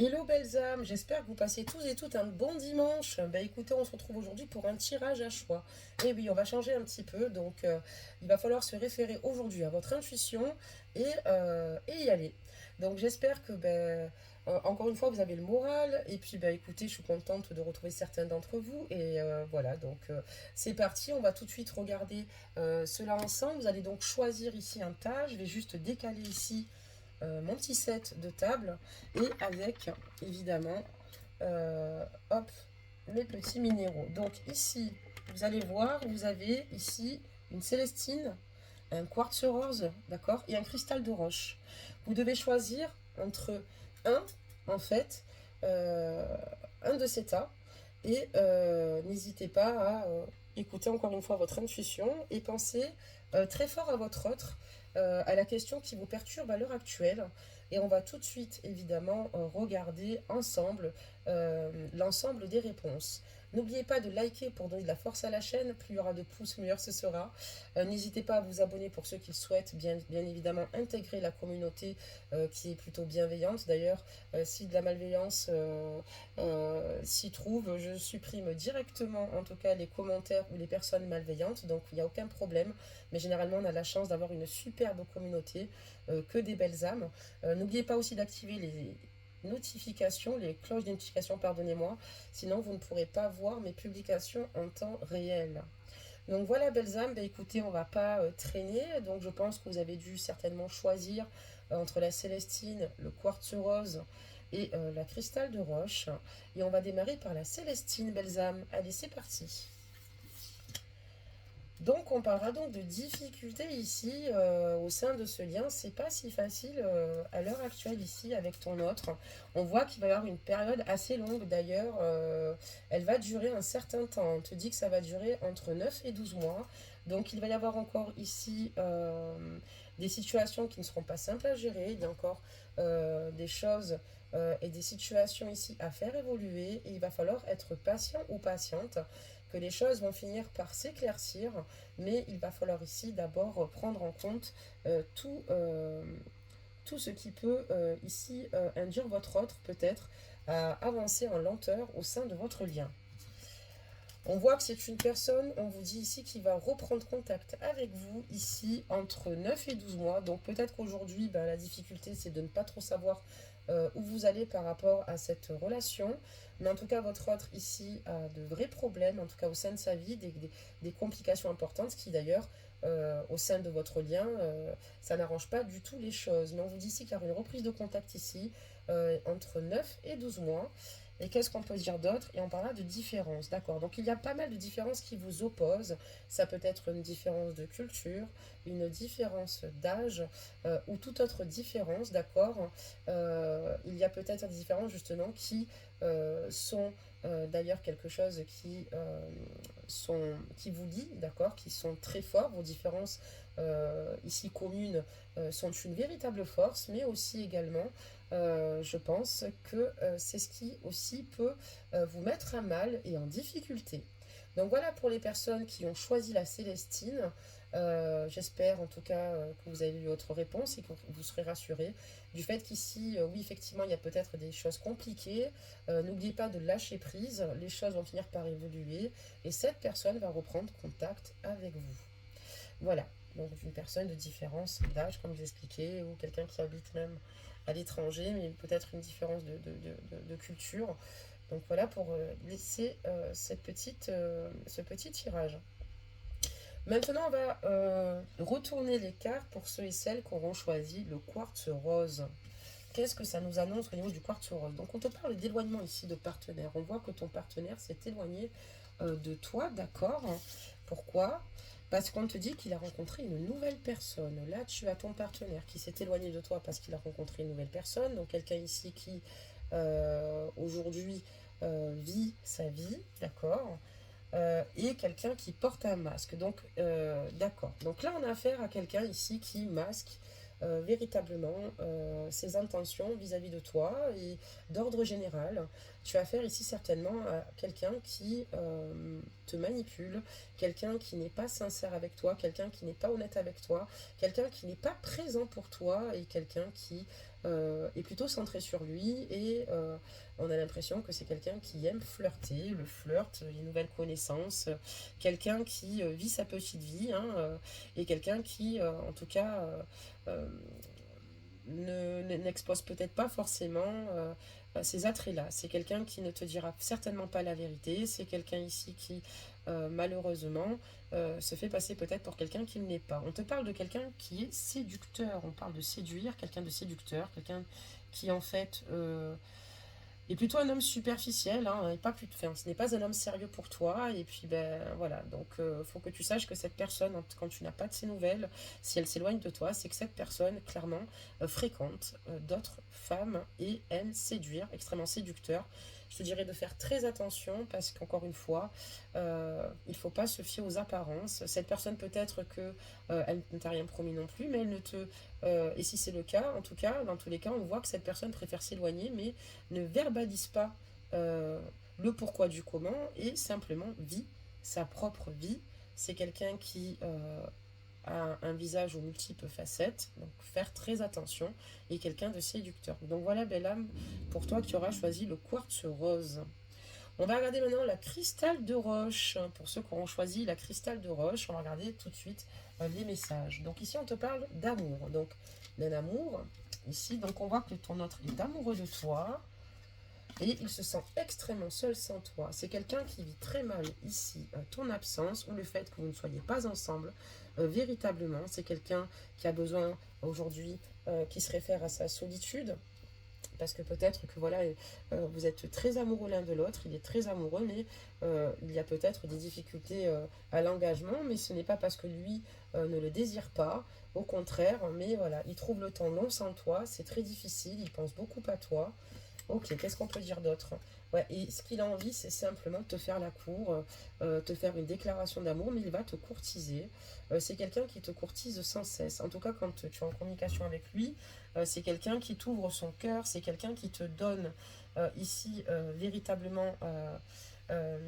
Hello belles âmes, j'espère que vous passez tous et toutes un bon dimanche. Bah écoutez, on se retrouve aujourd'hui pour un tirage à choix. Et oui, on va changer un petit peu, donc il va falloir se référer aujourd'hui à votre intuition et y aller. Donc j'espère que, encore une fois, vous avez le moral. Et puis, bah écoutez, je suis contente de retrouver certains d'entre vous. Et voilà, donc c'est parti, on va tout de suite regarder cela ensemble. Vous allez donc choisir ici un tas. Je vais juste décaler ici mon petit set de table et avec évidemment hop mes petits minéraux. Donc ici vous allez voir, vous avez ici une célestine, un quartz rose, d'accord, et un cristal de roche. Vous devez choisir entre un en fait euh, un de ces tas et n'hésitez pas à écouter encore une fois votre intuition et penser très fort à votre autre, à la question qui vous perturbe à l'heure actuelle. Et on va tout de suite, évidemment, regarder ensemble l'ensemble des réponses. N'oubliez pas de liker pour donner de la force à la chaîne. Plus il y aura de pouces, meilleur ce sera. N'hésitez pas à vous abonner pour ceux qui le souhaitent. Bien évidemment, intégrer la communauté qui est plutôt bienveillante. D'ailleurs, si de la malveillance s'y trouve, je supprime directement, en tout cas, les commentaires ou les personnes malveillantes. Donc, il n'y a aucun problème. Mais généralement, on a la chance d'avoir une superbe communauté, que des belles âmes. N'oubliez pas aussi d'activer les notifications, les cloches de notification, pardonnez-moi, sinon vous ne pourrez pas voir mes publications en temps réel. Donc voilà, belles âmes, bah, écoutez, on va pas traîner, donc je pense que vous avez dû certainement choisir entre la célestine, le quartz rose et la cristal de roche. Et on va démarrer par la célestine, belles âmes. Allez, c'est parti. Donc on parlera donc de difficultés ici au sein de ce lien. C'est pas si facile à l'heure actuelle ici avec ton autre. On voit qu'il va y avoir une période assez longue d'ailleurs. Elle va durer un certain temps. On te dit que ça va durer entre 9 et 12 mois. Donc il va y avoir encore ici des situations qui ne seront pas simples à gérer. Il y a encore des choses et des situations ici à faire évoluer. Et il va falloir être patient ou patiente, que les choses vont finir par s'éclaircir, mais il va falloir ici d'abord prendre en compte tout ce qui peut ici induire votre autre peut-être à avancer en lenteur au sein de votre lien. On voit que c'est une personne, on vous dit ici, qui va reprendre contact avec vous ici entre 9 et 12 mois. Donc peut-être qu'aujourd'hui, la difficulté, c'est de ne pas trop savoir où vous allez par rapport à cette relation. Mais en tout cas, votre autre ici a de vrais problèmes, en tout cas au sein de sa vie, des complications importantes, ce qui d'ailleurs, au sein de votre lien, ça n'arrange pas du tout les choses. Mais on vous dit ici qu'il y a une reprise de contact ici entre 9 et 12 mois. Et qu'est-ce qu'on peut dire d'autre? Et on parlera de différences, d'accord? Donc il y a pas mal de différences qui vous opposent. Ça peut être une différence de culture, une différence d'âge ou toute autre différence, d'accord? Il y a peut-être des différences justement qui sont d'ailleurs quelque chose qui vous lie, d'accord? Qui sont très forts. Vos différences ici communes sont une véritable force, mais aussi également je pense que c'est ce qui aussi peut vous mettre à mal et en difficulté. Donc voilà pour les personnes qui ont choisi la Célestine. J'espère en tout cas que vous avez eu votre réponse et que vous serez rassurés du fait qu'ici, oui, effectivement, il y a peut-être des choses compliquées. N'oubliez pas de lâcher prise, les choses vont finir par évoluer et cette personne va reprendre contact avec vous. Voilà, donc une personne de différence d'âge, comme je l'expliquais, ou quelqu'un qui habite même à l'étranger, mais peut-être une différence de culture. Donc voilà pour laisser ce petit tirage. Maintenant, on va retourner les cartes pour ceux et celles qui auront choisi le quartz rose. Qu'est-ce que ça nous annonce au niveau du quartz rose? Donc on te parle d'éloignement ici de partenaire. On voit que ton partenaire s'est éloigné de toi, d'accord? Pourquoi? Parce qu'on te dit qu'il a rencontré une nouvelle personne. Là, tu as ton partenaire qui s'est éloigné de toi parce qu'il a rencontré une nouvelle personne. Donc quelqu'un ici qui aujourd'hui vit sa vie, d'accord? Et quelqu'un qui porte un masque. Donc, d'accord. Donc là, on a affaire à quelqu'un ici qui masque véritablement ses intentions vis-à-vis de toi et d'ordre général. Tu as affaire ici certainement à quelqu'un qui te manipule, quelqu'un qui n'est pas sincère avec toi, quelqu'un qui n'est pas honnête avec toi, quelqu'un qui n'est pas présent pour toi et quelqu'un qui est plutôt centré sur lui et on a l'impression que c'est quelqu'un qui aime flirter, le flirt, les nouvelles connaissances, quelqu'un qui vit sa petite vie, hein, et quelqu'un qui, en tout cas, euh, n'expose peut-être pas forcément ces attraits-là. C'est quelqu'un qui ne te dira certainement pas la vérité. C'est quelqu'un ici qui, malheureusement, se fait passer peut-être pour quelqu'un qui ne l'est pas. On te parle de quelqu'un qui est séducteur. On parle de séduire, quelqu'un de séducteur, quelqu'un qui en fait est plutôt un homme superficiel, hein, et pas plus, enfin, ce n'est pas un homme sérieux pour toi, et puis ben voilà, donc faut que tu saches que cette personne, quand tu n'as pas de ses nouvelles, si elle s'éloigne de toi, c'est que cette personne, clairement, fréquente d'autres femmes et aime séduire, extrêmement séducteur. Je te dirais de faire très attention parce qu'encore une fois, il ne faut pas se fier aux apparences. Cette personne peut-être que elle ne t'a rien promis non plus, mais elle ne te et si c'est le cas, en tout cas, dans tous les cas, on voit que cette personne préfère s'éloigner, mais ne verbalise pas euh, le pourquoi du comment et simplement vit sa propre vie. C'est quelqu'un qui a un visage aux multiples facettes, donc faire très attention, et quelqu'un de séducteur. Donc voilà, belle âme, pour toi qui auras choisi le quartz rose. On va regarder maintenant la cristal de roche. Pour ceux qui auront choisi la cristal de roche, on va regarder tout de suite les messages. Donc ici, on te parle d'amour. Donc d'un amour. Ici, donc on voit que ton autre est amoureux de toi. Et il se sent extrêmement seul sans toi. C'est quelqu'un qui vit très mal ici ton absence ou le fait que vous ne soyez pas ensemble. Véritablement, c'est quelqu'un qui a besoin aujourd'hui, qui se réfère à sa solitude. Parce que peut-être que voilà, vous êtes très amoureux l'un de l'autre, il est très amoureux, mais il y a peut-être des difficultés à l'engagement, mais ce n'est pas parce que lui ne le désire pas, au contraire, mais voilà, il trouve le temps long sans toi, c'est très difficile, il pense beaucoup à toi. Ok, qu'est-ce qu'on peut dire d'autre? Ouais, et ce qu'il a envie, c'est simplement de te faire la cour, te faire une déclaration d'amour, mais il va te courtiser. C'est quelqu'un qui te courtise sans cesse. En tout cas, quand tu es en communication avec lui, c'est quelqu'un qui t'ouvre son cœur, c'est quelqu'un qui te donne ici véritablement euh,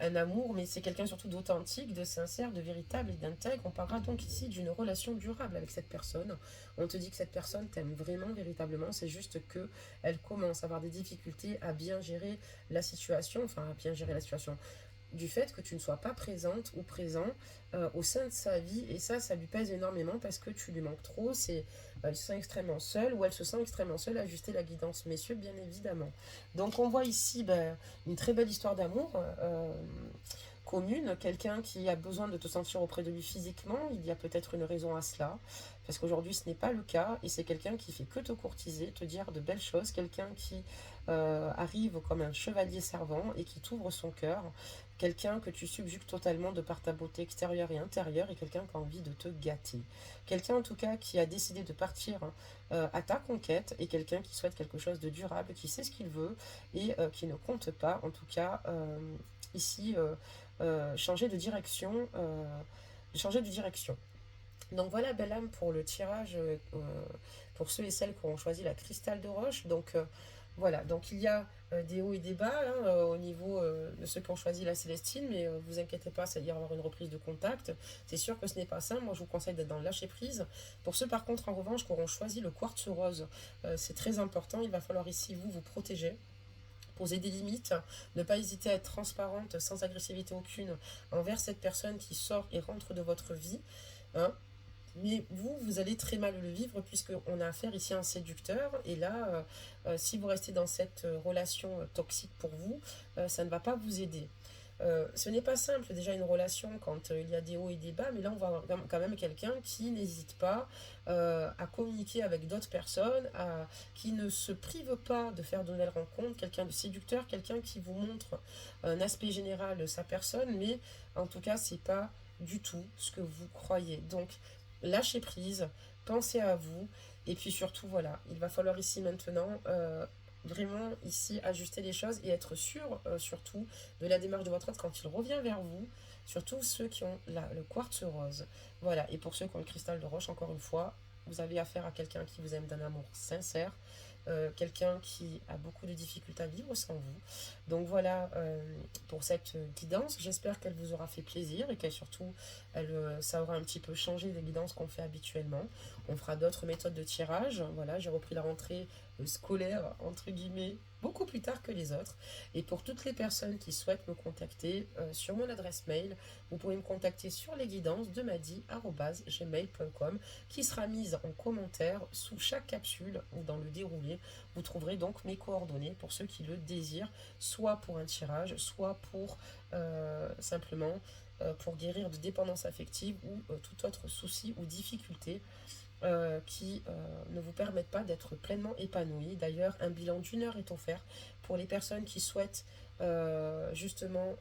un amour, mais c'est quelqu'un surtout d'authentique, de sincère, de véritable et d'intègre. On parlera donc ici d'une relation durable avec cette personne. On te dit que cette personne t'aime vraiment, véritablement. C'est juste que elle commence à avoir des difficultés à bien gérer la situation, enfin à bien gérer la situation du fait que tu ne sois pas présente ou présent au sein de sa vie et ça lui pèse énormément parce que tu lui manques trop, c'est elle se sent extrêmement seule ou elle se sent extrêmement seule à ajuster la guidance, messieurs, bien évidemment. Donc on voit ici ben, une très belle histoire d'amour commune, quelqu'un qui a besoin de te sentir auprès de lui physiquement, il y a peut-être une raison à cela, parce qu'aujourd'hui ce n'est pas le cas, et c'est quelqu'un qui fait que te courtiser, te dire de belles choses, quelqu'un qui arrive comme un chevalier servant et qui t'ouvre son cœur, quelqu'un que tu subjugues totalement de par ta beauté extérieure et intérieure, et quelqu'un qui a envie de te gâter. Quelqu'un en tout cas qui a décidé de partir à ta conquête, et quelqu'un qui souhaite quelque chose de durable, qui sait ce qu'il veut, et qui ne compte pas, en tout cas, ici changer de direction. Changer de direction. Donc voilà, belle âme, pour le tirage, pour ceux et celles qui ont choisi la cristal de roche. Donc voilà, donc il y a des hauts et des bas hein, au niveau de ceux qui ont choisi la Célestine, mais vous inquiétez pas, ça va y avoir une reprise de contact. C'est sûr que ce n'est pas ça, moi je vous conseille d'être dans le lâcher prise. Pour ceux par contre en revanche qui auront choisi le quartz rose, c'est très important, il va falloir ici vous protéger, poser des limites, ne pas hésiter à être transparente sans agressivité aucune envers cette personne qui sort et rentre de votre vie. Hein. Mais vous allez très mal le vivre puisqu'on a affaire ici à un séducteur. Et là, si vous restez dans cette relation toxique pour vous, ça ne va pas vous aider. Ce n'est pas simple déjà une relation quand il y a des hauts et des bas, mais là on voit quand même quelqu'un qui n'hésite pas à communiquer avec d'autres personnes, qui ne se prive pas de faire de nouvelles rencontres, quelqu'un de séducteur, quelqu'un qui vous montre un aspect général de sa personne, mais en tout cas c'est pas du tout ce que vous croyez. Donc lâchez prise, pensez à vous, et puis surtout voilà, il va falloir ici maintenant vraiment ici ajuster les choses et être sûr surtout de la démarche de votre autre quand il revient vers vous, surtout ceux qui ont le quartz rose. Voilà, et pour ceux qui ont le cristal de roche, encore une fois, vous avez affaire à quelqu'un qui vous aime d'un amour sincère, quelqu'un qui a beaucoup de difficultés à vivre sans vous. Donc voilà pour cette guidance. J'espère qu'elle vous aura fait plaisir et qu'elle surtout, ça aura un petit peu changé des guidances qu'on fait habituellement. On fera d'autres méthodes de tirage. Voilà, j'ai repris la rentrée scolaire, entre guillemets, beaucoup plus tard que les autres. Et pour toutes les personnes qui souhaitent me contacter sur mon adresse mail, vous pouvez me contacter sur les guidances de madi@gmail.com qui sera mise en commentaire sous chaque capsule ou dans le déroulé. Vous trouverez donc mes coordonnées pour ceux qui le désirent, soit pour un tirage, soit pour simplement pour guérir de dépendance affective ou tout autre souci ou difficulté qui ne vous permettent pas d'être pleinement épanoui. D'ailleurs, un bilan d'1 heure est offert pour les personnes qui souhaitent justement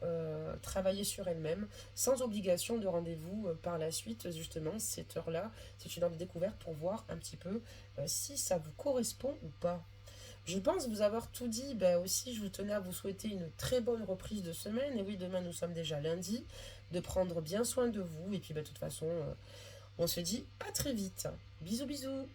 travailler sur elles-mêmes, sans obligation de rendez-vous par la suite. Justement, cette heure-là, c'est une heure de découverte pour voir un petit peu si ça vous correspond ou pas. Je pense vous avoir tout dit. Ben aussi, je vous tenais à vous souhaiter une très bonne reprise de semaine. Et oui, demain, nous sommes déjà lundi. De prendre bien soin de vous. Et puis, ben, de toute façon, on se dit à très vite. Bisous, bisous.